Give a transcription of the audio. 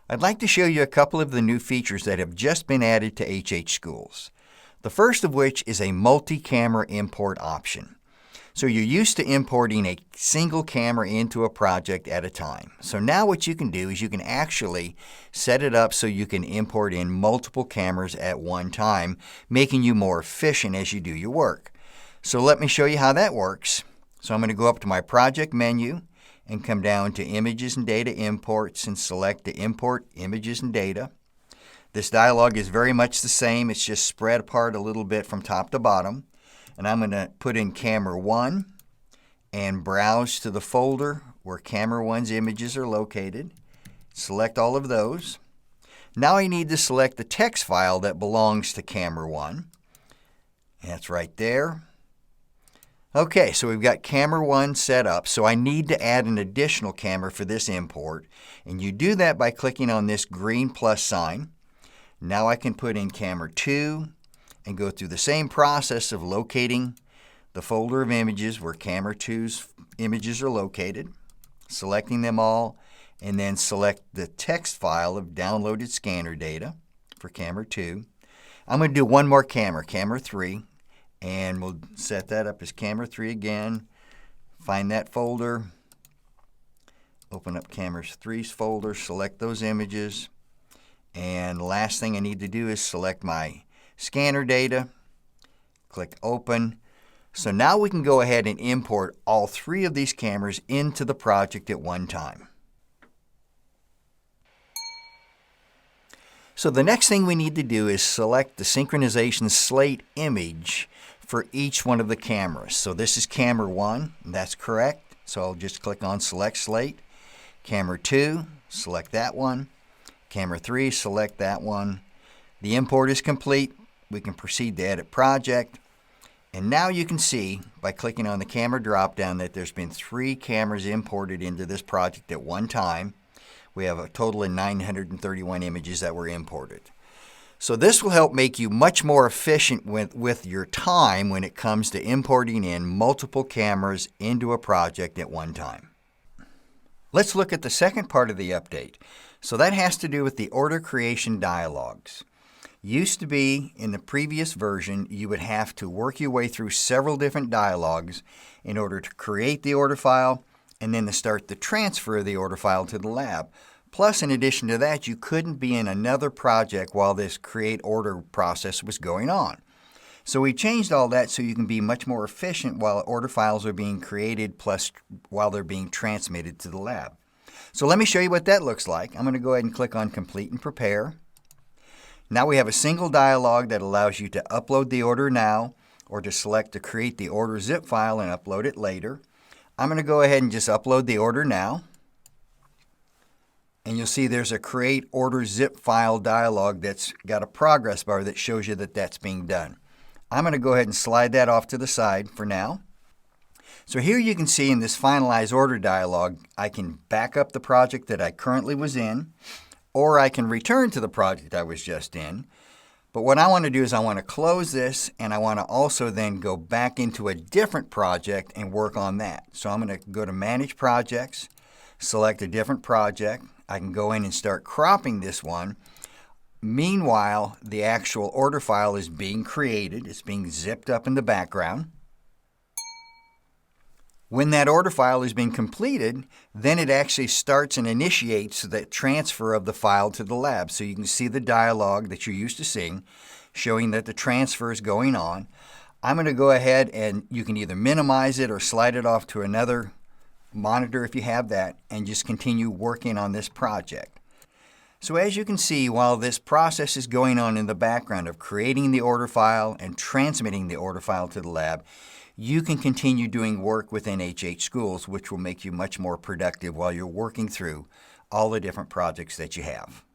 I'd like to show you a couple of the new features that have just been added to hhschools. The first of which is a multi-camera import option. So you're used to importing a single camera into a project at a time. So now what you can do is you can actually set it up so you can import in multiple cameras at one time, making you more efficient as you do your work. So let me show you how that works. So I'm going to go up to my project menu and come down to Images and Data Imports and select the Import Images and Data. This dialog is very much the same. It's just spread apart a little bit from top to bottom. And I'm going to put in Camera 1 and browse to the folder where Camera 1's images are located. Select all of those. Now I need to select the text file that belongs to Camera 1. That's right there. Okay, so we've got Camera 1 set up, so I need to add an additional camera for this import. And you do that by clicking on this green plus sign. Now I can put in Camera 2 and go through the same process of locating the folder of images where Camera 2's images are located, selecting them all, and then select the text file of downloaded scanner data for Camera 2. I'm going to do one more camera, Camera 3, and we'll set that up as Camera 3 again. Find that folder, open up Camera 3's folder, select those images, and the last thing I need to do is select my scanner data, click Open. So now we can go ahead and import all three of these cameras into the project at one time. So the next thing we need to do is select the synchronization slate image for each one of the cameras. So this is Camera 1, and that's correct. So I'll just click on Select Slate. Camera 2, select that one. Camera 3, select that one. The import is complete. We can proceed to Edit Project. And now you can see by clicking on the camera drop-down that there's been 3 cameras imported into this project at one time. We have a total of 931 images that were imported. So this will help make you much more efficient with your time when it comes to importing in multiple cameras into a project at one time. Let's look at the second part of the update. So that has to do with the order creation dialogues. Used to be, in the previous version, you would have to work your way through several different dialogues in order to create the order file and then to start the transfer of the order file to the lab. Plus, in addition to that, you couldn't be in another project while this create order process was going on. So we changed all that so you can be much more efficient while order files are being created, plus while they're being transmitted to the lab. So let me show you what that looks like. I'm going to go ahead and click on Complete and Prepare. Now we have a single dialog that allows you to upload the order now or to select to create the order zip file and upload it later. I'm going to go ahead and just upload the order now. And you'll see there's a Create Order Zip File dialog that's got a progress bar that shows you that that's being done. I'm going to go ahead and slide that off to the side for now. So here you can see in this Finalize Order dialog, I can back up the project that I currently was in, or I can return to the project I was just in. But what I want to do is I want to close this, and I want to also then go back into a different project and work on that. So I'm going to go to Manage Projects, select a different project. I can go in and start cropping this one. Meanwhile, the actual order file is being created. It's being zipped up in the background. When that order file has been completed, then it actually starts and initiates the transfer of the file to the lab. So you can see the dialog that you're used to seeing, showing that the transfer is going on. I'm going to go ahead and you can either minimize it or slide it off to another monitor if you have that, and just continue working on this project. So as you can see, while this process is going on in the background of creating the order file and transmitting the order file to the lab, you can continue doing work within hhschools, which will make you much more productive while you're working through all the different projects that you have.